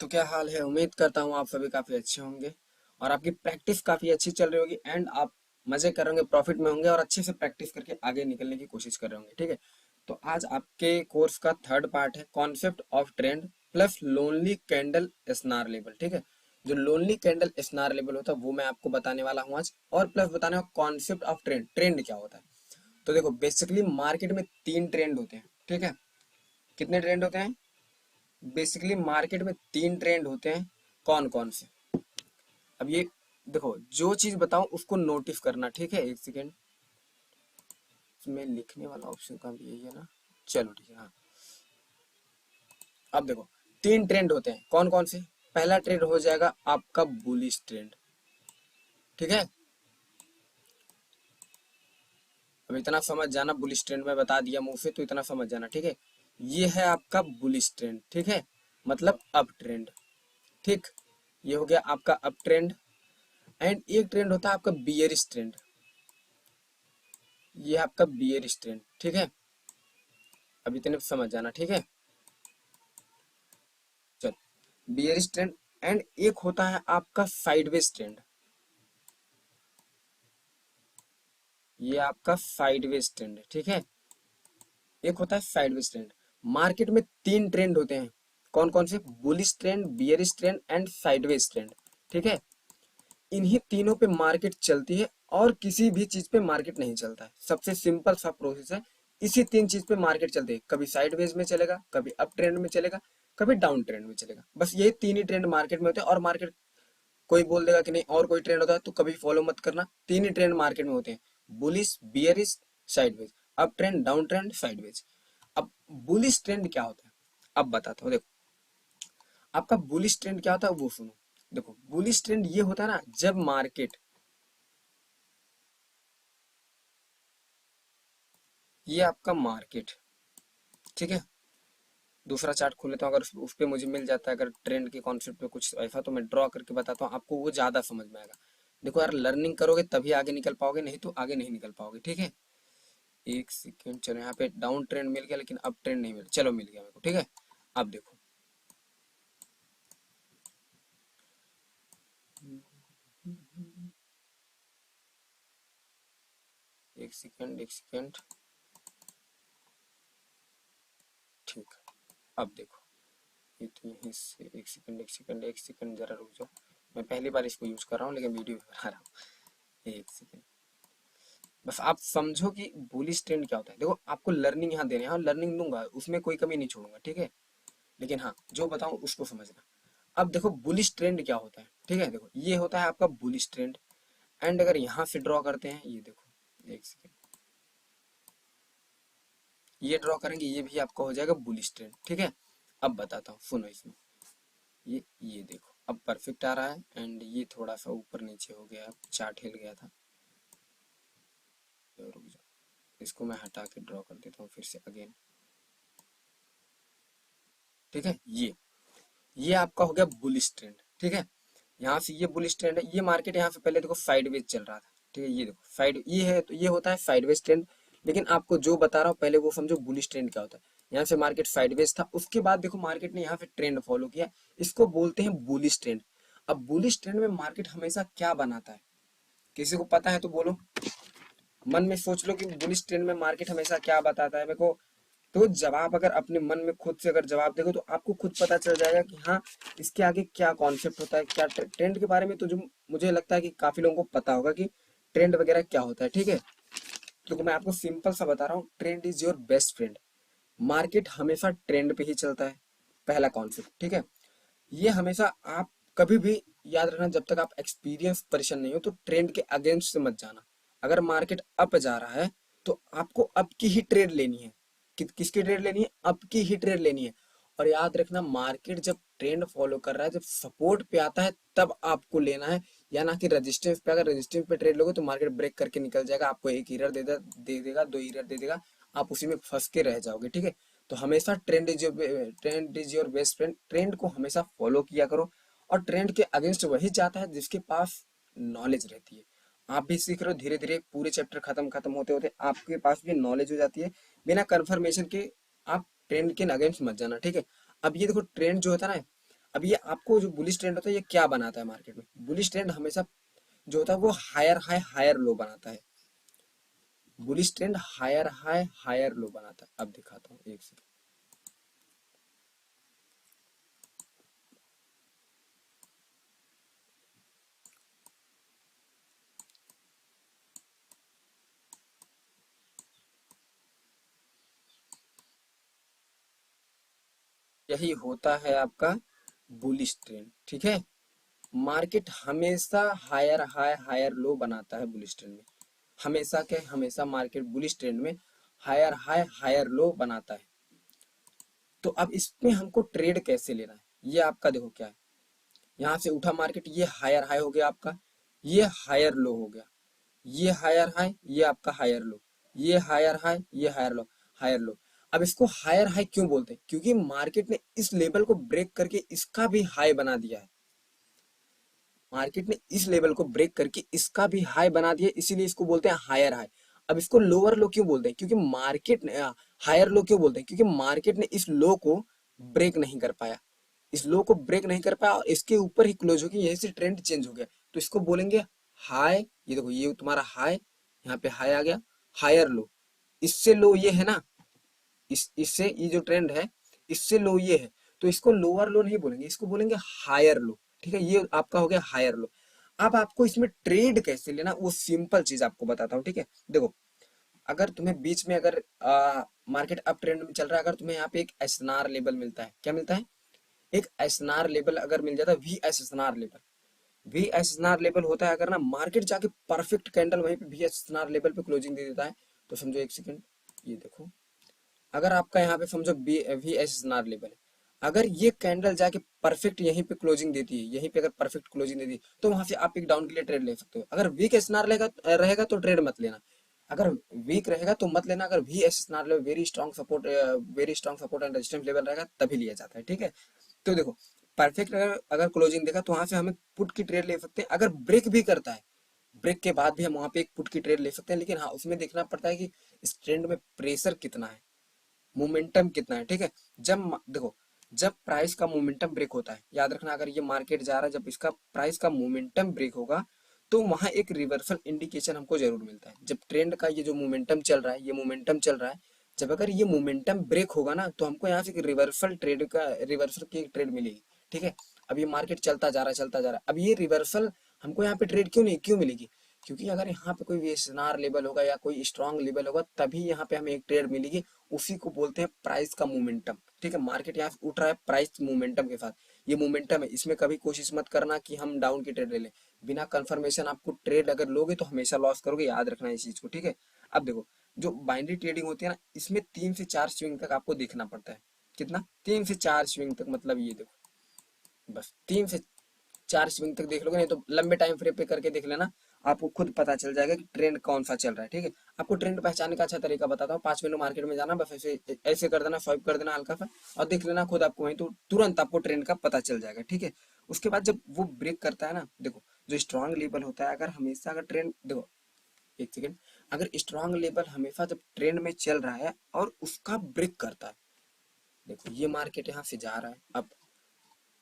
तो क्या हाल है। उम्मीद करता हूँ आप सभी काफी अच्छे होंगे और आपकी प्रैक्टिस काफी अच्छी चल रही होगी एंड आप मजे कर रहे होंगे, प्रॉफिट में होंगे और अच्छे से प्रैक्टिस करके आगे निकलने की कोशिश कर रहे होंगे। ठीक है, तो आज आपके कोर्स का थर्ड पार्ट है concept of trend plus lonely candle S and R level. ठीक है, जो लोनली कैंडल स्नार लेवल होता है वो मैं आपको बताने वाला हूँ आज, और प्लस बताने वाला कॉन्सेप्ट ऑफ ट्रेंड, ट्रेंड क्या होता है। तो देखो, बेसिकली मार्केट में तीन ट्रेंड होते हैं। ठीक है, कितने ट्रेंड होते हैं? बेसिकली मार्केट में तीन ट्रेंड होते हैं। कौन कौन से? अब ये देखो, जो चीज बताऊं उसको नोटिस करना। ठीक है, एक सेकेंड, इसमें लिखने वाला ऑप्शन का भी यही है ना। चलो ठीक है, हाँ। अब देखो, तीन ट्रेंड होते हैं। कौन कौन से? पहला ट्रेंड हो जाएगा आपका बुलिश ट्रेंड। ठीक है, अब इतना समझ जाना, बुलिश ट्रेंड में बता दिया मुंह से तो इतना समझ जाना। ठीक है, ये है आपका बुलिश ट्रेंड। ठीक है, मतलब अप ट्रेंड। ठीक, ये हो गया आपका अप ट्रेंड। एंड एक ट्रेंड होता है आपका बियरिश ट्रेंड। ये आपका बियरिश ट्रेंड। ठीक है, अब इतने समझ जाना। ठीक है, चल, बियरिश ट्रेंड। एंड एक होता है आपका साइडवेज ट्रेंड। ये आपका साइडवेज ट्रेंड है। ठीक है, एक होता है साइडवेज ट्रेंड। मार्केट में तीन ट्रेंड होते हैं। कौन कौन से? Bullish trend, bearish trend and sideways trend. ठीक है, इन्हीं तीनों पे मार्केट चलती है और किसी भी चीज पे मार्केट नहीं चलता है। सबसे सिंपल सा प्रोसेस है। इसी तीन चीज पे मार्केट चलती है, कभी साइडवेज में चलेगा, कभी अप ट्रेंड में चलेगा, कभी डाउन ट्रेंड में चलेगा। बस ये तीन ही ट्रेंड मार्केट में होते हैं। और मार्केट कोई बोल देगा कि नहीं और कोई ट्रेंड होता है तो कभी फॉलो मत करना। तीन ही ट्रेंड मार्केट में होते हैं, bullish, bearish, sideways. Up trend, down trend, sideways. अब बुलिश ट्रेंड क्या होता है अब बताता हूँ। देखो, आपका बुलिश ट्रेंड क्या होता है वो सुनो। देखो, बुलिश ट्रेंड ये होता है ना, जब मार्केट, ये आपका मार्केट, ठीक है, दूसरा चार्ट खोल लेता हूँ। अगर उस पे मुझे मिल जाता है, अगर ट्रेंड के कॉन्सेप्ट पे कुछ ऐसा, तो मैं ड्रॉ करके बताता हूँ आपको, वो ज्यादा समझ में आएगा। देखो यार, लर्निंग करोगे तभी आगे निकल पाओगे, नहीं तो आगे नहीं निकल पाओगे। ठीक है, एक सेकेंड, चलो यहाँ पे डाउन ट्रेंड मिल गया लेकिन अप ट्रेंड नहीं मिला। चलो, मिल गया मेरे को। ठीक है, अब देखो, एक सेकेंड एक सेकेंड, ठीक, अब देखो, ये तो यहीं से, एक सेकंड एक सेकंड एक सेकंड, जरा रुक जाओ। मैं पहली बार इसको यूज कर रहा हूँ लेकिन वीडियो बना रहा हूँ। एक सेकंड, बस आप समझो कि बुलिश ट्रेंड क्या होता है। देखो, आपको लर्निंग यहाँ देने हैं, हाँ लर्निंग दूंगा, उसमें कोई कमी नहीं छोड़ूंगा। ठीक है, लेकिन हाँ, जो बताऊं उसको समझना। अब देखो, बुलिश ट्रेंड क्या होता है। ठीक है, देखो ये होता है आपका बुलिश ट्रेंड। एंड अगर यहाँ से ड्रॉ करते हैं, ये देखो, एक सेकेंड, ये ड्रॉ करेंगे, ये भी आपका हो जाएगा बुलिश ट्रेंड। ठीक है, अब बताता हूँ, सुनो इसमें। ये देखो, अब परफेक्ट आ रहा है। एंड ये थोड़ा सा ऊपर नीचे हो गया, चार्ट हिल गया था। तो रुक जाओ, इसको मैं हटा के ड्रॉ कर देता हूँ फिर से अगेन। ठीक है, ये आपका हो गया बुलिश ट्रेंड। ठीक है, यहाँ से ये बुलिश ट्रेंड है। ये मार्केट यहाँ से पहले देखो साइडवेज चल रहा था। ठीक है, ये देखो साइड, ये है तो ये होता है साइडवेज ट्रेंड। लेकिन आपको जो बता रहा हूँ पहले वो समझो, बुलिश ट्रेंड क्या होता है। यहाँ से मार्केट साइडवेज था, उसके बाद देखो मार्केट ने यहाँ से ट्रेंड फॉलो किया, इसको बोलते हैं बुलिश ट्रेंड। अब बुलिश ट्रेंड में मार्केट हमेशा क्या बनाता है, किसी को पता है तो बोलो। मन में सोच लो कि बुलिश ट्रेंड में मार्केट हमेशा क्या बताता है मेरे को। तो जवाब अगर अपने मन में खुद से अगर जवाब देखो तो आपको खुद पता चल जाएगा कि हाँ, इसके आगे क्या कॉन्सेप्ट होता है, क्या ट्रेंड के बारे में। तो जो मुझे लगता है कि काफी लोगों को पता होगा कि ट्रेंड वगैरह क्या होता है। ठीक है, तो मैं आपको सिंपल सा बता रहा हूँ, trend is your best friend. Market हमेशा ट्रेंड पे ही चलता है, पहला कॉन्सेप्ट। ठीक है, ये हमेशा आप कभी भी याद रखना, जब तक आप एक्सपीरियंस पर्सन नहीं हो तो ट्रेंड के अगेंस्ट से मत जाना। अगर मार्केट अप जा रहा है तो आपको अप की ही ट्रेड लेनी है। किसकी ट्रेड लेनी है? अप की ही ट्रेड लेनी है। और याद रखना, मार्केट जब ट्रेंड फॉलो कर रहा है, जब सपोर्ट पे आता है तब आपको लेना है, या ना कि रेजिस्टेंस पे। अगर रेजिस्टेंस पे ट्रेड लोगे तो मार्केट ब्रेक करके निकल जाएगा, आपको एक एरर दे देगा, दो एरर दे देगा, आप उसी में फंस के रह जाओगे। ठीक है, तो हमेशा trend is your best friend. Trend को हमेशा फॉलो किया करो। और ट्रेंड के अगेंस्ट वही जाता है जिसके पास नॉलेज रहती है। आप भी सीख रहे हो, धीरे धीरे पूरे चैप्टर खत्म खत्म होते होते आपके पास भी नॉलेज हो जाती है। बिना कंफर्मेशन के आप ट्रेंड के अगेंस्ट मत जाना। ठीक है, अब ये देखो, ट्रेंड जो होता है ना, अब ये आपको जो बुलिश ट्रेंड होता है ये क्या बनाता है मार्केट में, बुलिश ट्रेंड हमेशा जो होता है वो हायर हाई हायर लो बनाता है। Bullish trend higher high higher low बनाता है। अब दिखाता हूँ एक सेकंड। यही होता है आपका बुलिश ट्रेंड, ठीक है। मार्केट हमेशा हायर हाई हायर लो बनाता है बुलिश ट्रेंड में। हमेशा के हमेशा मार्केट बुलिश ट्रेंड में हायर हाई हायर लो बनाता है। तो अब इसमें हमको ट्रेड कैसे लेना है, ये आपका देखो क्या है। यहाँ से उठा मार्केट, ये हायर हाई हो गया आपका, ये हायर लो हो गया, ये हायर हाई, ये आपका हायर लो, ये हायर हाई, ये हायर लो, हायर लो। अब इसको हायर हाई क्यों बोलते हैं, क्योंकि मार्केट ने इस लेवल को ब्रेक करके इसका भी हाई बना दिया है। मार्केट ने इस लेवल को ब्रेक करके इसका भी हाई बना दिया, इसीलिए इसको बोलते हैं हायर हाई। अब इसको लोअर लो क्यों बोलते हैं, क्योंकि मार्केट ने हायर लो क्यों बोलते हैं, क्योंकि मार्केट ने इस लो को ब्रेक नहीं कर पाया, इस लो को ब्रेक नहीं कर पाया और इसके ऊपर ही क्लोज हो गई, यहीं से ट्रेंड चेंज हो गया। तो इसको बोलेंगे हाई। ये देखो ये तुम्हारा हाई, यहाँ पे हाई आ गया, हायर लो। इससे लो ये है ना, इस इससे ये जो ट्रेंड है इससे लो ये है, तो इसको लोअर लो नहीं बोलेंगे, इसको बोलेंगे हायर लो। ठीक है, ये आपका हो गया हायर लो। अब आपको इसमें ट्रेड कैसे लेना वो सिंपल चीज आपको बताता हूँ, ठीक है। देखो, अगर तुम्हें बीच में अगर मार्केट अप ट्रेंड में चल रहा है, अगर तुम्हें यहाँ पे एक एसएनआर लेवल मिलता है, क्या मिलता है, एक एसएनआर लेवल अगर मिल जाता है, V SNR level. V SNR level होता है, अगर ना मार्केट जाके परफेक्ट कैंडल वहीं पे वी एसएनआर लेवल पे क्लोजिंग दे देता है, तो समझो एक सेकंड, ये देखो, अगर आपका यहाँ पे समझो V S N R level है, अगर ये कैंडल जाके परफेक्ट यहीं पे क्लोजिंग देती है, यहीं पे अगर परफेक्ट क्लोजिंग देती है, तो वहां से आप एक डाउन के लिए ट्रेड ले सकते हो। अगर वीक एस एन आर रहेगा तो ट्रेड मत लेना, अगर वीक रहेगा तो मत लेना। अगर V S N R level very strong support and resistance level रहेगा तभी लिया जाता है, ठीक है। तो देखो, परफेक्ट अगर अगर क्लोजिंग देगा तो वहां से हमें पुट की ट्रेड ले सकते हैं। अगर ब्रेक भी करता है, ब्रेक के बाद भी हम वहां पे एक पुट की ट्रेड ले सकते हैं, लेकिन हाँ उसमें देखना पड़ता है कि इस ट्रेंड में प्रेशर कितना है, मोमेंटम कितना है, ठीक है। देखो, जब प्राइस का मोमेंटम ब्रेक होता है, याद रखना, अगर ये मार्केट जा रहा है, जब इसका प्राइस का मोमेंटम ब्रेक होगा तो वहां एक रिवर्सल इंडिकेशन हमको जरूर मिलता है। जब ट्रेंड का ये जो मोमेंटम चल रहा है, ये मोमेंटम चल रहा है, जब अगर ये मोमेंटम ब्रेक होगा ना, तो हमको यहाँ से एक रिवर्सल की एक ट्रेड मिलेगी, ठीक है। अब ये मार्केट चलता जा रहा है, चलता जा रहा है, अब ये रिवर्सल हमको यहाँ पे ट्रेड क्यों मिलेगी, क्योंकि अगर यहाँ पे कोई वेसनार लेवल होगा या कोई स्ट्रांग लेवल होगा, तभी यहाँ पे हमें एक ट्रेड मिलेगी। उसी को बोलते हैं प्राइस का मोमेंटम, ठीक है। मार्केट यहाँ उठ रहा है प्राइस मोमेंटम के साथ, ये मोमेंटम है, इसमें कभी कोशिश मत करना कि हम डाउन की ट्रेड ले लें। बिना कंफर्मेशन आपको ट्रेड अगर लोगे तो हमेशा लॉस करोगे, याद रखना इस चीज को, ठीक है। अब देखो, जो बाइनरी ट्रेडिंग होती है ना, इसमें 3 से 4 स्विंग तक आपको देखना पड़ता है। कितना, 3 से 4 स्विंग तक, मतलब ये देखो, बस 3 से 4 स्विंग तक देख लोगे, नहीं तो लंबे टाइम फ्रेम पे करके देख लेना, आपको खुद पता चल जाएगा कि ट्रेंड कौन सा चल रहा है, ठीक है। आपको ट्रेंड पहचानने का अच्छा तरीका बताता हूँ, 5 मिनट मार्केट में जाना, बस ऐसे ऐसे कर देना, स्वाइप कर देना हल्का सा, और देख लेना खुद आपको, वहीं तो तुरंत आपको ट्रेंड का पता चल जाएगा, ठीक है। उसके बाद जब वो ब्रेक करता है ना, देखो, जो स्ट्रांग लेवल होता है, अगर हमेशा अगर ट्रेंड देखो, एक सेकेंड, अगर स्ट्रांग लेवल हमेशा जब ट्रेंड में चल रहा है और उसका ब्रेक करता है, देखो ये मार्केट यहाँ से जा रहा है,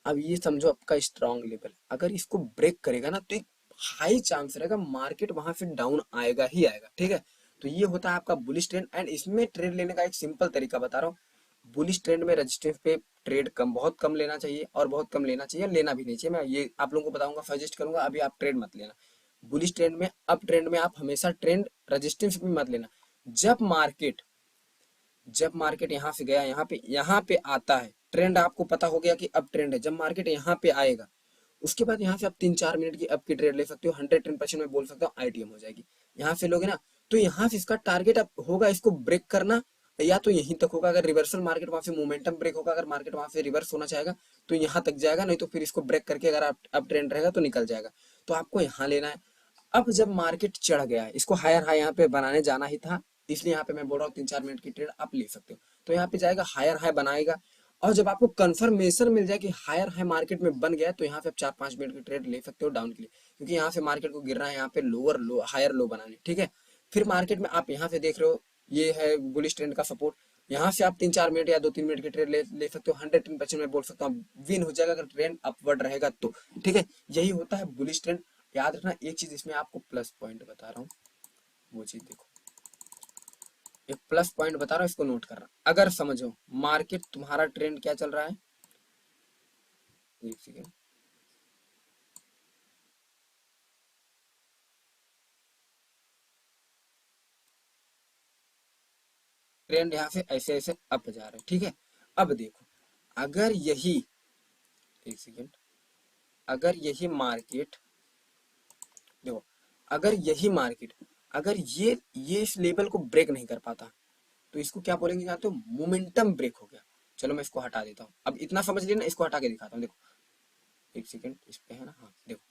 अब ये समझो आपका स्ट्रांग लेवल, अगर इसको ब्रेक करेगा ना, तो एक हाई चांस रहेगा मार्केट वहां से डाउन आएगा ही आएगा, ठीक है। तो ये होता है आपका बुलिश ट्रेंड, एंड इसमें ट्रेड लेने का एक सिंपल तरीका बता रहा हूँ। बुलिश ट्रेंड में रेजिस्टेंस पे ट्रेड कम, बहुत कम लेना चाहिए, और बहुत कम लेना चाहिए, लेना भी नहीं चाहिए। मैं ये आप लोगों को बताऊंगा, सजेस्ट करूंगा, अभी आप ट्रेड मत लेना। बुलिश ट्रेंड में, अप ट्रेंड में आप हमेशा ट्रेंड रेजिस्टेंस भी मत लेना। जब मार्केट जब मार्केट यहाँ से गया, यहाँ पे आता है, ट्रेंड आपको पता हो गया कि अब ट्रेंड है, जब मार्केट यहाँ पे आएगा, उसके बाद यहाँ से आप 3-4 मिनट की अब की ट्रेड ले सकते हो, 110% में बोल सकता हूँ आईटीएम हो जाएगी। यहाँ से लोगे ना, तो यहाँ से इसका टारगेट अब होगा इसको ब्रेक करना, या तो यहीं तक होगा, अगर रिवर्सल मार्केट वहां से मोमेंटम ब्रेक होगा, अगर मार्केट वहां से रिवर्स होना चाहेगा तो यहाँ तक जाएगा, नहीं तो फिर इसको ब्रेक करके अगर आप अब ट्रेंड रहेगा तो निकल जाएगा। तो आपको यहाँ लेना है। अब जब मार्केट चढ़ गया है, इसको हायर हाई यहाँ पे बनाने जाना ही था, इसलिए यहाँ पे मैं बोल रहा हूँ 3-4 मिनट की ट्रेड आप ले सकते हो। तो यहाँ पे जाएगा, हायर हाई बनाएगा, और जब आपको कंफर्मेशन मिल जाए कि हायर हाई मार्केट में बन गया, तो यहाँ पे आप 4-5 मिनट की ट्रेड ले सकते हो डाउन के लिए, क्योंकि यहाँ से मार्केट को गिरना है, यहाँ पे लोअर लो हायर लो बनाने, ठीक है। फिर मार्केट में आप यहाँ से देख रहे हो, ये है बुलिश ट्रेंड का सपोर्ट, यहाँ से आप 3-4 मिनट या 2-3 मिनट की ट्रेड ले सकते हो। 110% मैं बोल सकता हूँ विन हो जाएगा अगर ट्रेंड अपवर्ड रहेगा तो। ठीक है, यही होता है बुलिश ट्रेंड। याद रखना एक चीज इसमें आपको प्लस पॉइंट बता रहा हूँ, वो चीज देखो, एक प्लस पॉइंट बता रहा हूँ, इसको नोट करना। अगर समझो मार्केट तुम्हारा ट्रेंड क्या चल रहा है, एक सेकेंड, ट्रेंड यहाँ से ऐसे ऐसे अप जा रहा है। ठीक है, अब देखो, अगर यही, एक सेकेंड, अगर यही मार्केट, देखो, अगर यही मार्केट, अगर ये इस लेवल को ब्रेक नहीं कर पाता तो इसको क्या बोलेंगे, यहाँ तो मोमेंटम ब्रेक हो गया। चलो मैं इसको हटा देता हूँ, अब इतना समझ लिया ना, इसको हटा के दिखाता हूँ। देखो एक सेकेंड, इस पे है ना, हाँ देखो,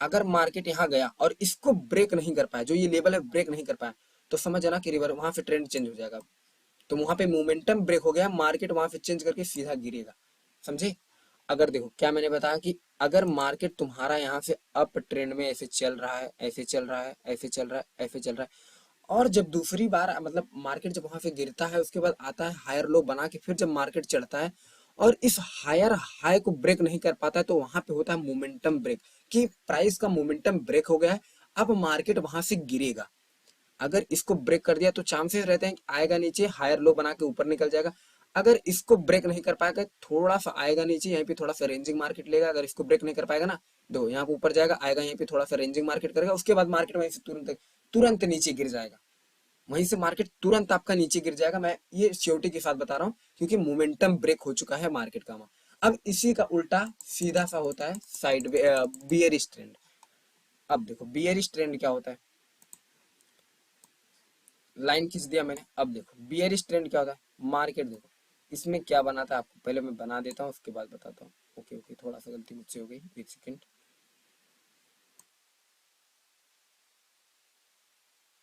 अगर मार्केट यहाँ गया और इसको ब्रेक नहीं कर पाया, जो ये लेवल है ब्रेक नहीं कर पाया, तो समझ जाना कि रिवर वहां से ट्रेंड चेंज हो जाएगा। तो वहां पे मोमेंटम ब्रेक हो गया, मार्केट वहां से चेंज करके सीधा गिरेगा। समझे? अगर देखो क्या मैंने बताया कि अगर मार्केट तुम्हारा यहाँ से अप ट्रेंड में ऐसे चल रहा है, ऐसे चल रहा है, ऐसे चल रहा है, ऐसे चल रहा है, और जब दूसरी बार मतलब मार्केट जब वहां से गिरता है, उसके बाद आता है हायर लो बना के, फिर जब मार्केट चढ़ता है और इस हायर हाई को ब्रेक नहीं कर पाता है, तो वहां पे होता है मोमेंटम ब्रेक, कि प्राइस का मोमेंटम ब्रेक हो गया है, अब मार्केट वहां से गिरेगा। अगर इसको ब्रेक कर दिया तो चांसेस रहते हैं कि आएगा नीचे, हायर लो बना के ऊपर निकल जाएगा। अगर इसको ब्रेक नहीं कर पाएगा, थोड़ा सा आएगा नीचे, यहीं पे थोड़ा सा रेंजिंग मार्केट लेगा। अगर इसको ब्रेक नहीं कर पाएगा ना, दो यहाँ पे ऊपर जाएगा, आएगा यहीं पे थोड़ा सा रेंजिंग मार्केट करेगा, उसके बाद मार्केट वहीं से तुरंत तुरंत नीचे गिर जाएगा। वहीं से मार्केट तुरंत आपका नीचे गिर जाएगा। मैं ये श्योरिटी के साथ बता रहा हूँ, क्योंकि मोमेंटम ब्रेक हो चुका है मार्केट का वहां। अब इसी का उल्टा सीधा सा होता है साइड बियरिश ट्रेंड। अब देखो बियरिश ट्रेंड क्या होता है, लाइन खींच दिया मैंने। अब देखो बियरिश ट्रेंड क्या होता है, मार्केट देखो इसमें क्या बनाता है, आपको पहले मैं बना देता हूँ, उसके बाद बताता हूँ। ओके ओके, थोड़ा सा गलती मुझसे हो गई, एक सेकेंड।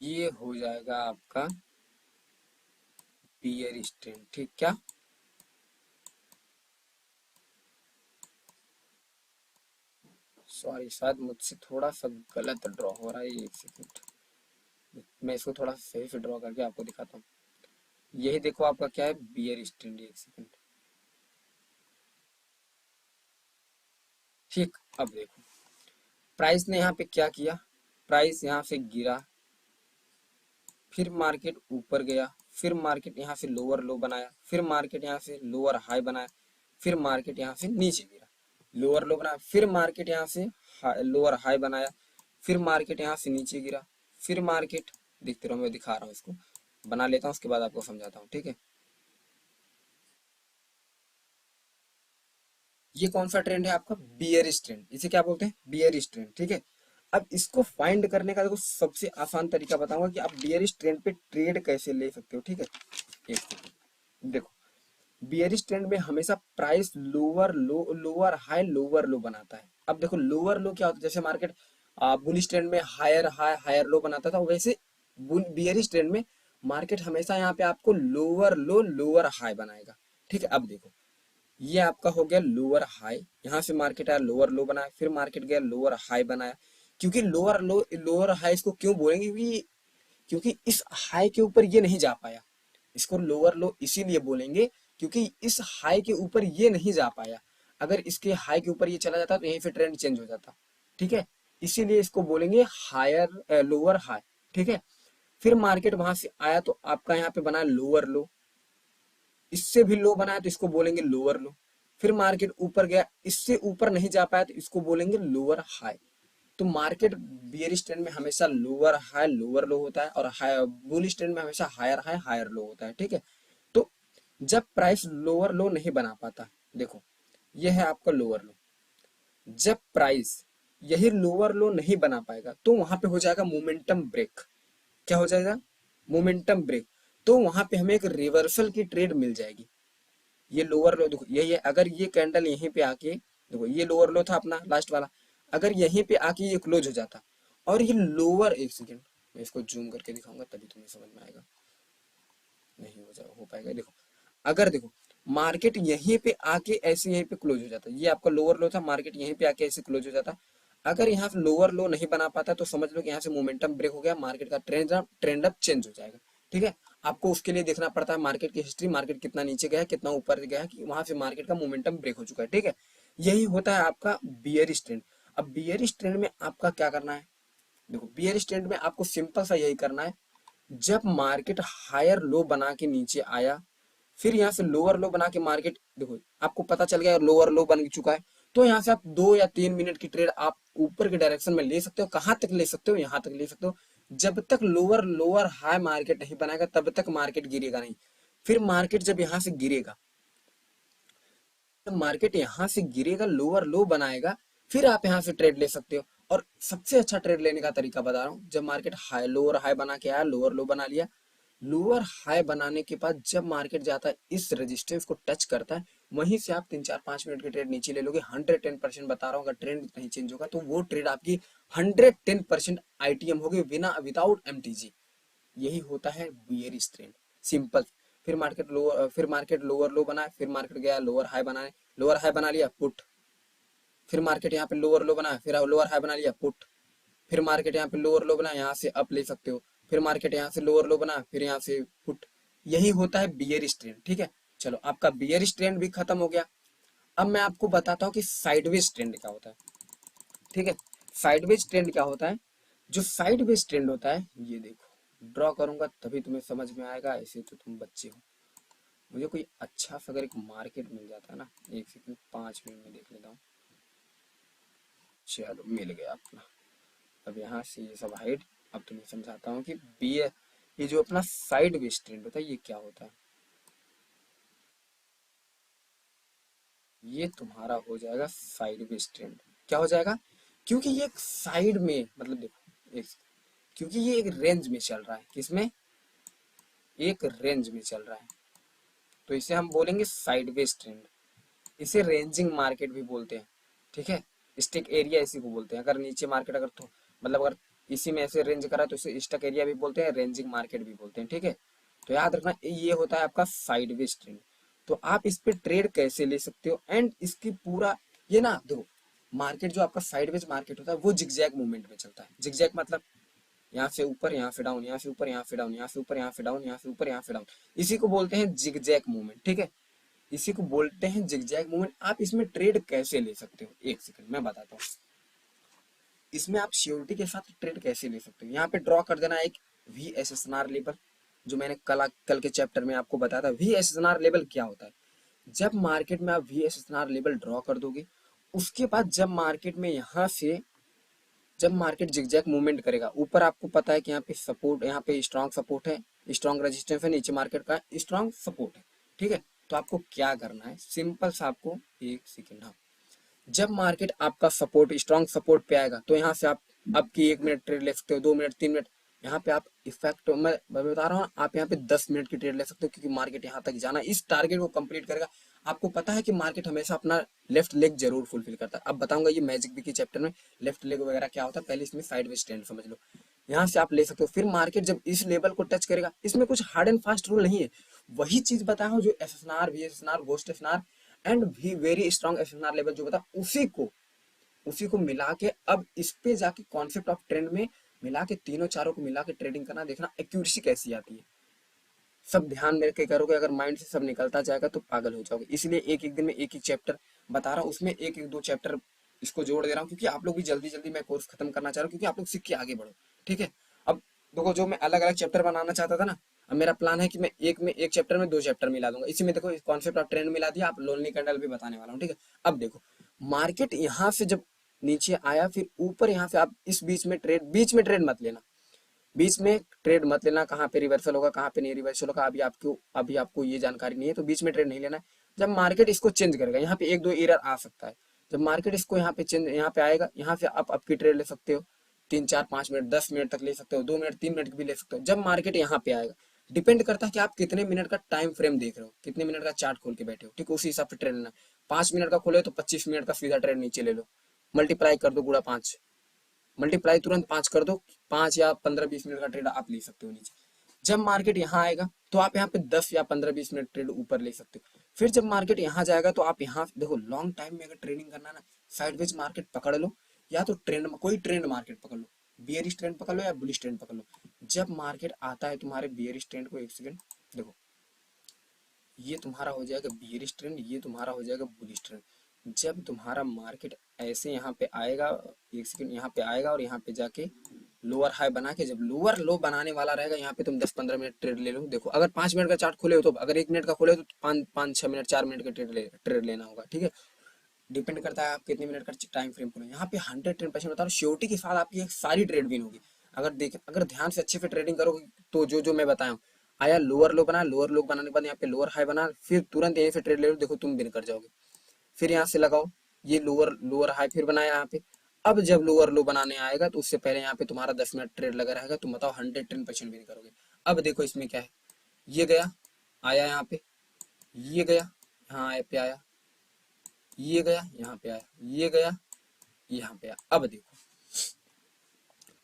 ये हो जाएगा आपका बियरिश ट्रेंड। ठीक, क्या, सॉरी शायद मुझसे थोड़ा सा गलत ड्रॉ हो रहा है, एक सेकेंड, मैं इसको थोड़ा सही से ड्रॉ करके आपको दिखाता हूँ। यही देखो आपका क्या है, बियर स्टैंड, एक सेकंड। ठीक, अब देखो प्राइस ने यहाँ पे क्या किया, प्राइस यहाँ से गिरा, फिर मार्केट ऊपर गया, फिर मार्केट यहाँ से लोअर लो बनाया, फिर मार्केट यहाँ से लोअर हाई बनाया, फिर मार्केट यहाँ से नीचे गिरा, लोअर लो बनाया, फिर मार्केट यहाँ से लोअर हाई बनाया, फिर मार्केट यहाँ से नीचे गिरा, फिर मार्केट, देखते रहो मैं दिखा रहा हूँ, इसको बना लेता हूँ, उसके बाद आपको समझाता हूँ। ठीक है, ये कौन सा ट्रेंड है आपका, बियरिश ट्रेंड, इसे क्या बोलते हैं, बियरिश ट्रेंड। ठीक है, अब इसको फाइंड करने का देखो सबसे आसान तरीका बताऊंगा कि आप बियरिश ट्रेंड पे ट्रेड कैसे ले सकते हो। ठीक है, एक सेकंड, देखो बियरिश ट्रेंड में हमेशा प्राइस लोअर लो, लोअर हाई, लोअर लो बनाता है। अब देखो लोअर लो क्या होता है, जैसे मार्केट बुलिश ट्रेंड में हायर हाई हायर लो बनाता था, वैसे बियरिश ट्रेंड में मार्केट हमेशा यहाँ पे आपको लोअर लो लोअर हाई बनाएगा। ठीक है, अब देखो ये आपका हो गया लोअर हाई, यहाँ से मार्केट आया लोअर लो बनाया, फिर मार्केट गया लोअर हाई बनाया। क्योंकि लोअर लो लोअर हाई इसको क्यों बोलेंगे, क्योंकि इस हाई के ऊपर ये नहीं जा पाया, इसको लोअर लो इसीलिए बोलेंगे क्योंकि इस हाई के ऊपर ये नहीं जा पाया। अगर इसके हाई के ऊपर ये चला जाता तो यहीं से ट्रेंड चेंज हो जाता। ठीक है, इसीलिए इसको बोलेंगे हायर लोअर हाई। ठीक है, फिर मार्केट वहां से आया तो आपका यहाँ पे बना लोअर लो, इससे भी लो बनाया तो इसको बोलेंगे लोअर लो, फिर मार्केट ऊपर गया, इससे ऊपर नहीं जा पाया तो इसको बोलेंगे लोअर हाई। तो मार्केट बियरिश ट्रेंड में हमेशा लोअर हाई लोअर लो होता है, और बुलिश ट्रेंड में हमेशा हायर हाई हायर लो होता है। ठीक है, तो जब प्राइस लोअर लो नहीं बना पाता, देखो यह है आपका लोअर लो, जब प्राइस यही लोअर लो नहीं बना पाएगा तो वहां पे हो जाएगा मोमेंटम ब्रेक। क्या हो जाएगा, मोमेंटम ब्रेक। तो वहां पे हमें एक रिवर्सल की ट्रेड मिल जाएगी। ये लोअर लो देखो यही है, अगर ये कैंडल यहीं पे आके, देखो ये लोअर लो था अपना लास्ट वाला, अगर यहीं पे आके ये क्लोज हो जाता और ये लोअर, एक सेकेंड मैं इसको जूम करके दिखाऊंगा तभी तुम्हें समझ में आएगा, नहीं हो पाएगा। देखो अगर देखो मार्केट यहीं पे आके ऐसे यहीं पे क्लोज हो जाता, ये आपका लोअर लो था, मार्केट यहीं पे आके ऐसे क्लोज हो जाता, अगर यहाँ से लोअर लो नहीं बना पाता तो समझ लो कि यहाँ से मोमेंटम ब्रेक हो गया, मार्केट का ट्रेंड अप चेंज हो जाएगा। ठीक है, आपको उसके लिए देखना पड़ता है मार्केट की हिस्ट्री, मार्केट कितना नीचे गया है, कितना ऊपर गया है, कि वहां से मार्केट का मोमेंटम ब्रेक हो चुका है, ठीक है। यही होता है आपका बियरिश ट्रेंड। अब बियरिश ट्रेंड में आपका क्या करना है, देखो बियरिश ट्रेंड में आपको सिंपल सा यही करना है, जब मार्केट हायर लो बना के नीचे आया, फिर यहाँ से लोअर लो बना के मार्केट, देखो आपको पता चल गया लोअर लो बन चुका है, तो यहाँ से आप 2 या 3 मिनट की ट्रेड आप ऊपर के डायरेक्शन में ले सकते हो। कहां तक ले सकते हो, यहाँ तक ले सकते हो। जब तक लोअर लोअर हाई मार्केट नहीं बनाएगा तब तक मार्केट गिरेगा नहीं। फिर मार्केट जब यहाँ से गिरेगा, जब मार्केट यहाँ से गिरेगा लोअर लो बनाएगा, फिर आप यहाँ से ट्रेड ले सकते हो। और सबसे अच्छा ट्रेड लेने का तरीका बता रहा हूँ, जब मार्केट हाई लोअर हाई बना के आया, लोअर लो बना लिया, लोअर हाई बनाने के बाद जब मार्केट जाता है इस रेजिस्टेंस को टच करता है, वहीं से आप 3 4 5 मिनट की ट्रेड नीचे ले लोगे। 110% बता रहा हूँ, अगर ट्रेंड नहीं चेंज होगा तो वो ट्रेड आपकी 110% आईटीएम होगी, बिना विदाउट एमटीजी। यही होता है बियरिश ट्रेंड, सिंपल। फिर मार्केट लोअर लो बनाए, फिर मार्केट गया लोअर हाई बनाए, लोअर हाई बना लिया पुट, फिर मार्केट यहाँ पे लोअर लो बनाया, फिर लोअर हाई बना लिया पुट, फिर मार्केट यहाँ पे लोअर लो बना, यहाँ से अप ले सकते हो, फिर मार्केट यहाँ से लोअर लो बना, फिर यहाँ से पुट। यही होता है बियरिश ट्रेंड, ठीक है। चलो आपका बियरिश ट्रेंड भी खत्म हो गया। अब मैं आपको बताता हूँ कि साइडवेज ट्रेंड क्या होता है, ठीक है। साइडवेज ट्रेंड क्या होता है, जो साइडवेज ट्रेंड होता है, ये देखो ड्रॉ करूंगा तभी तुम्हें समझ में आएगा, ऐसे तो तुम बच्चे हो। मुझे कोई अच्छा सा अगर एक मार्केट मिल जाता है ना, एक सेकंड 5 मिनट में देख लेता हूँ। चलो मिल गया अपना। अब यहाँ से ये सब हाइड। अब तुम्हें समझाता हूँ कि बी ये जो अपना साइड वेज ट्रेंड होता है ये क्या होता है। ये तुम्हारा हो जाएगा साइड वेज ट्रेंड। क्या हो जाएगा, क्योंकि ये एक साइड में, मतलब देखो एक, क्योंकि ये एक रेंज में चल रहा है, किसमें, एक रेंज में चल रहा है, तो इसे हम बोलेंगे साइड वेज ट्रेंड। इसे रेंजिंग मार्केट भी बोलते हैं, ठीक है। स्टिक एरिया इसी को बोलते हैं। अगर नीचे मार्केट अगर तो मतलब अगर इसी में ऐसे रेंज करा तो इसे स्टक एरिया भी बोलते हैं, रेंजिंग मार्केट भी बोलते हैं, ठीक है। तो याद रखना ये होता है आपका साइडवेज ट्रेंड। तो आप इस पे ट्रेड कैसे ले सकते हो, एंड इसकी पूरा ये ना देखो, मार्केट जो आपका साइडवेज मार्केट होता है वो जिगजैग मूवमेंट में चलता है। जिगजैग मतलब यहाँ से ऊपर, यहाँ से डाउन, यहाँ से ऊपर, यहाँ से डाउन, यहाँ से ऊपर, यहाँ से डाउन, यहाँ से ऊपर, यहाँ से डाउन। इसी को बोलते हैं जिगजैग मूवमेंट, ठीक है। इसी को बोलते हैं जिगजैग मूवमेंट। आप इसमें ट्रेड कैसे ले सकते हो, एक सेकंड मैं बताता हूँ। इसमें आप श्योरिटी के साथ ट्रेड कैसे ले सकते हो, यहाँ पे ड्रॉ कर देना एक VSSR लेवल, जो मैंने कल के चैप्टर में आपको बताया था। VSSR लेवल क्या होता है, जब मार्केट में आप VSSR लेवल ड्रॉ कर दोगे, उसके बाद जब मार्केट में यहाँ से जब मार्केट जिगजैग मूवमेंट करेगा, ऊपर आपको पता है कि यहाँ पे सपोर्ट, यहाँ पे स्ट्रॉन्ग सपोर्ट है, स्ट्रॉन्ग रेजिस्टेंस है, नीचे मार्केट का स्ट्रॉन्ग सपोर्ट है, ठीक है। तो आपको क्या करना है, सिंपल सा आपको, एक सेकेंड, हाँ, जब मार्केट आपका सपोर्ट स्ट्रॉन्ग सपोर्ट पे आएगा तो यहाँ से आप आपकी 1 मिनट ट्रेड ले सकते हो, 2 मिनट, 3 मिनट। यहाँ पे आप इफेक्ट मैं बता रहा हूँ, आप यहाँ पे 10 मिनट की ट्रेड ले सकते हो, क्योंकि मार्केट यहाँ तक जाना, इस टारगेट को कंप्लीट करेगा। आपको पता है कि मार्केट हमेशा अपना लेफ्ट लेग जरूर फुलफिल करता है। अब बताऊंगा ये मैजिक बी के चैप्टर में लेफ्ट लेग वगैरह क्या होता है, पहले इसमें साइडवेज ट्रेंड समझ लो। यहाँ से आप ले सकते हो, फिर मार्केट जब इस लेवल को टच करेगा, इसमें कुछ हार्ड एंड फास्ट रूल नहीं है, वही चीज बताया हूँ जो SSNR, VSSR, ghost SNR and भी वेरी स्ट्रॉन्ग SSNR लेवल जो बता, उसी को मिला के अब इस पे जाके कॉन्सेप्ट ऑफ ट्रेंड में मिला के तीनों चारों को मिला के ट्रेडिंग करना, देखना एक्यूरेसी कैसी आती है। सब ध्यान में के करोगे, अगर माइंड से सब निकलता जाएगा तो पागल हो जाओगे। इसलिए एक एक दिन में एक एक चैप्टर बता रहा हूँ, उसमें एक एक दो चैप्टर इसको जोड़ दे रहा हूँ, क्योंकि आप लोग भी जल्दी जल्दी मैं कोर्स खत्म करना चाह रहा हूँ, क्योंकि आप लोग सीख के आगे बढ़ो, ठीक है। अब देखो, जो मैं अलग अलग चैप्टर बनाना चाहता था ना, अब मेरा प्लान है कि मैं एक चैप्टर में 2 चैप्टर मिला दूंगा। इसी में देखो कॉन्सेप्ट ऑफ ट्रेंड मिला दिया, आप लोनली कैंडल भी बताने वाला हूँ, ठीक है। अब देखो मार्केट यहाँ से जब नीचे आया, फिर ऊपर, यहाँ से आप इस बीच में ट्रेड मत लेना, बीच में ट्रेड मत लेना। कहाँ पे रिवर्सल होगा, कहाँ पे नहीं रिवर्सल होगा, अभी आपको ये जानकारी नहीं है, तो बीच में ट्रेड नहीं लेना है। जब मार्केट इसको चेंज करेगा, यहाँ पे एक दो एरर आ सकता है, जब मार्केट इसको यहाँ पे आएगा, यहाँ से आप आपकी ट्रेड ले सकते हो, 3 4 5 मिनट 10 मिनट तक ले सकते हो, 2 मिनट 3 मिनट भी ले सकते हो। जब मार्केट यहाँ पे आएगा, डिपेंड करता है कि आप कितने मिनट का टाइम फ्रेम देख रहे हो, कितने मिनट का चार्ट खोल के बैठे हो, ठीक है, उसी हिसाब से ट्रेड लेना। 5 मिनट का खोले तो 25 मिनट का सीधा ट्रेड नीचे ले लो, मल्टीप्लाई कर दो, गुड़ा 5, मल्टीप्लाई तुरंत 5 कर दो, 5 या 15 20 मिनट का ट्रेड आप ले सकते हो नीचे। जब मार्केट यहाँ आएगा तो आप यहाँ पे 10 या 15 20 मिनट ट्रेड ऊपर ले सकते हो। फिर जब मार्केट यहाँ जाएगा तो आप यहाँ देखो, लॉन्ग टाइम में अगर ट्रेडिंग करना ना, साइडवेज मार्केट पकड़ लो, या तो ट्रेंड कोई ट्रेंड मार्केट पकड़ लो, बियरिश ट्रेंड पकड़ लो या बुलिश ट्रेंड पकड़ लो। जब मार्केट आता है तुम्हारे बियरिश ट्रेंड को, एक सेकंड देखो, ये तुम्हारा हो जाएगा बियरिश ट्रेंड, ये तुम्हारा हो जाएगा बुलिश ट्रेंड। जब तुम्हारा मार्केट ऐसे यहाँ पे आएगा, एक सेकंड, यहाँ पे आएगा और यहाँ पे जाके लोअर हाई बना के, जब लोअर लो बनाने वाला रहेगा, यहाँ पे तुम 10-15 मिनट ट्रेड ले लो। देखो अगर 5 मिनट का चार्ट खोले हो तो, अगर 1 मिनट का खोले हो तो 5-6 मिनट 4 मिनट का ट्रेड लेना होगा, ठीक है। डिपेंड करता है आप कितने मिनट का टाइम फ्रेम खोले। यहाँ पे 110% बता रहा हूँ श्योरिटी के साथ आपकी एक सारी ट्रेड विन होगी। अगर ध्यान से अच्छे से ट्रेडिंग करोगे तो जो जो मैं बताया हूँ, आया लोअर लो बना, लोअर लो बनाने के बाद यहाँ पे लोअर हाई बना, फिर तुरंत यहीं से ट्रेड ले लो, देखो तुम विन कर जाओगे। फिर यहाँ से लगाओ, ये लोअर लोअर हाई फिर बनाया यहाँ पे। अब जब लोअर लो बनाने आएगा तो उससे पहले यहाँ पे तुम्हारा 10 मिनट ट्रेड लगा रहेगा, तुम बताओ 110% विन करोगे। अब देखो इसमें क्या है, ये गया, आया यहाँ पे, ये गया, यहाँ पे आया, ये गया, यहाँ पे आया, ये गया, यहाँ पे आया। अब देखो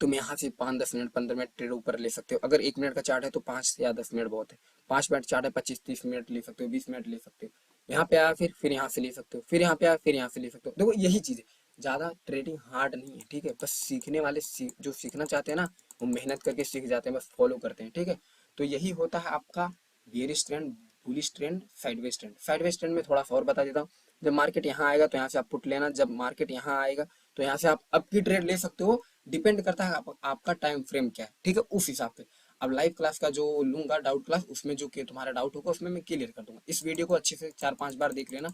तुम यहाँ से 5-10 मिनट 15 मिनट ट्रेड ऊपर ले सकते हो। अगर 1 मिनट का चार्ट है तो 5 या 10 मिनट बहुत है। 5 मिनट चार्ट है, 25-30 मिनट ले सकते हो, 20 मिनट ले सकते हो। यहाँ पे आया, फिर यहाँ से ले सकते हो, फिर यहाँ पे आया, फिर यहाँ से ले सकते हो। देखो यही चीज है, ज्यादा ट्रेडिंग हार्ड नहीं है, ठीक है। बस सीखने वाले जो सीखना चाहते हैं ना, वो मेहनत करके सीख जाते हैं, बस फॉलो करते हैं, ठीक है। तो यही होता है आपका bearish trend, bullish trend, sideways trend. Sideways trend में थोड़ा सा और बता देता हूँ। जब मार्केट यहाँ आएगा तो यहाँ से आप पुट लेना, जब मार्केट यहाँ आएगा तो यहाँ से आप अप की ट्रेड ले सकते हो। डिपेंड करता है आपका टाइम फ्रेम क्या है, ठीक है, उस हिसाब से। अब लाइव क्लास का जो लूंगा डाउट क्लास, उसमें जो कि तुम्हारा डाउट होगा उसमें मैं क्लियर कर दूंगा। इस वीडियो को अच्छे से 4-5 बार देख लेना,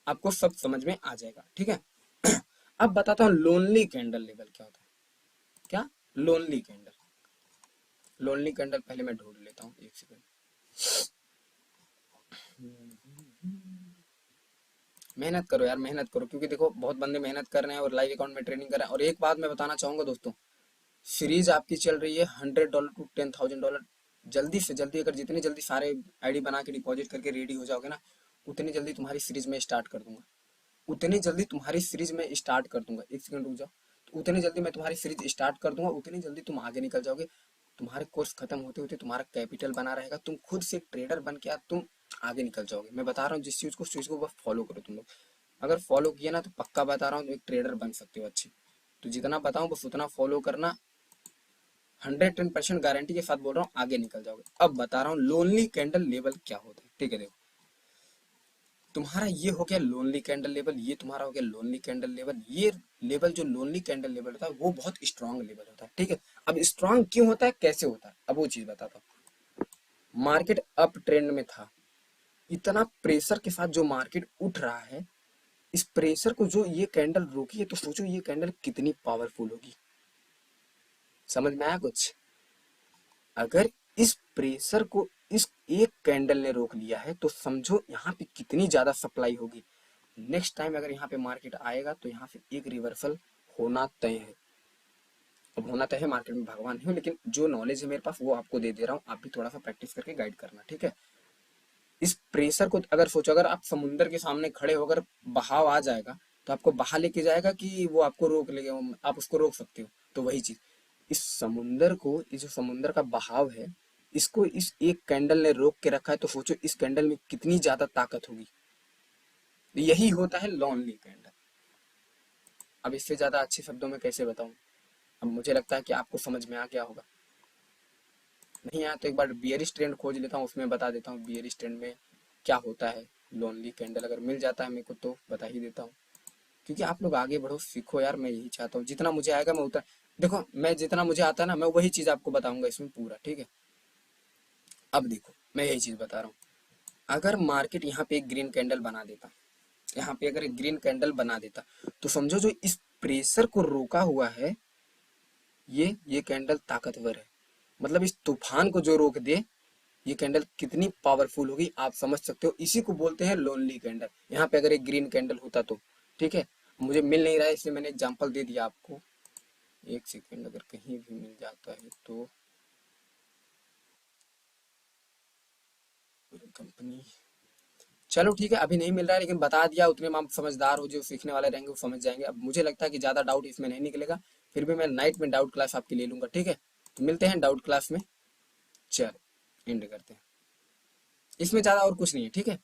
आपको सब समझ में आ जाएगा, ठीक है। अब बताता हूँ लोनली कैंडल लेवल क्या होता है। क्या लोनली कैंडल, लोनली कैंडल पहले मैं ढूंढ लेता हूँ, एक सेकंड। मेहनत करो यार, मेहनत करो, क्योंकि देखो बहुत बंदे मेहनत कर रहे हैं और लाइव अकाउंट में ट्रेनिंग कर रहे हैं। और एक बात मैं बताना चाहूंगा दोस्तों, सीरीज आपकी चल रही है $100 टू $10,000। जल्दी से जल्दी, अगर जितनी जल्दी सारे आईडी बना के डिपॉजिट करके रेडी हो जाओगे ना, उतनी जल्दी तुम्हारी सीरीज में स्टार्ट कर दूंगा, उतनी जल्दी तुम्हारी सीरीज में स्टार्ट कर दूंगा। एक सेकंड रुक जाओ, तो उतनी जल्दी मैं तुम्हारी सीरीज स्टार्ट कर दूंगा, उतनी जल्दी तुम आगे निकल जाओगे। तुम्हारे कोर्स खत्म होते होते तुम्हारा कैपिटल बना रहेगा, तुम खुद से एक ट्रेडर बन के तुम आगे निकल जाओगे। मैं बता रहा हूँ जिस चीज को, उस चीज को बस फॉलो करो तुम लोग। अगर फॉलो किया ना तो पक्का बता रहा हूँ, तुम एक ट्रेडर बन सकते हो अच्छी। तो जितना बताऊं बस उतना फॉलो करना, 110% गारंटी के साथ बोल रहा हूँ, आगे निकल जाओगे। अब बता रहा हूँ लोनली कैंडल लेवल क्या होता है, ठीक है। देखो तुम्हारा ये हो गया लोनली कैंडल लेवल, ये तुम्हारा हो गया लोनली कैंडल लेवल। ये लेवल जो लोनली कैंडल लेवल होता है वो बहुत स्ट्रांग लेवल होता है, ठीक है। अब स्ट्रांग क्यों होता है, कैसे होता है, अब वो चीज बताता हूँ। मार्केट अप ट्रेंड में था, इतना प्रेशर के साथ जो मार्केट उठ रहा है, इस प्रेशर को जो ये कैंडल रोकी है, तो सोचो ये कैंडल कितनी पावरफुल होगी। समझ में आया कुछ? अगर इस प्रेशर को इस एक कैंडल ने रोक लिया है तो समझो यहाँ पे कितनी ज्यादा सप्लाई होगी। नेक्स्ट टाइम अगर यहाँ पे मार्केट आएगा तो यहाँ से एक रिवर्सल होना तय है। अब होना तय है, मार्केट में भगवान नहीं हूँ, लेकिन जो नॉलेज है मेरे पास वो आपको दे दे रहा हूँ, आप भी थोड़ा सा प्रैक्टिस करके गाइड करना, ठीक है। इस प्रेशर को अगर सोचो, अगर आप समुद्र के सामने खड़े हो, अगर बहाव आ जाएगा तो आपको बहा लेके जाएगा कि वो आपको रोक लेगा, आप उसको रोक सकते हो। तो वही चीज, इस समुंदर को, इस जो समुंदर का बहाव है, इसको इस एक कैंडल ने रोक के रखा है, तो सोचो इस कैंडल में कितनी ज्यादा ताकत होगी। यही होता है लोनली कैंडल। अब इससे ज्यादा अच्छे शब्दों में कैसे बताऊं। अब मुझे लगता है कि आपको समझ में आ गया होगा। नहीं आया तो एक बार बियरिश ट्रेंड खोज लेता हूँ, उसमें बता देता हूँ बियरिश ट्रेंड में क्या होता है। लोनली कैंडल अगर मिल जाता है मेरे को तो बता ही देता हूँ, क्योंकि आप लोग आगे बढ़ो, सीखो यार, मैं यही चाहता हूँ। जितना मुझे आएगा मैं उतना, देखो मैं जितना मुझे आता है ना, मैं वही चीज आपको बताऊंगा इसमें पूरा, ठीक है। अब देखो मैं यही चीज बता रहा हूँ, अगर मार्केट यहाँ पे एक ग्रीन कैंडल बना देता, यहाँ पे अगर एक ग्रीन कैंडल बना देता, तो समझो जो इस प्रेशर को रोका हुआ है, ये कैंडल ताकतवर है। मतलब इस तूफान को जो रोक दे, ये कैंडल कितनी पावरफुल होगी आप समझ सकते हो। इसी को बोलते हैं लोनली कैंडल। यहाँ पे अगर एक ग्रीन कैंडल होता तो, ठीक है। मुझे मिल नहीं रहा है इसलिए मैंने एग्जांपल दे दिया आपको। एक सेकेंड, अगर कहीं भी मिल जाता है तो कंपनी, चलो ठीक है, अभी नहीं मिल रहा है लेकिन बता दिया, उतने में आप समझदार हो, जो सीखने वाले रहेंगे वो समझ जाएंगे। अब मुझे लगता है कि ज्यादा डाउट इसमें नहीं निकलेगा, फिर भी मैं नाइट में डाउट क्लास आपकी ले लूंगा, ठीक है। तो मिलते हैं डाउट क्लास में, चलो एंड करते हैं। इसमें ज्यादा और कुछ नहीं है, ठीक है।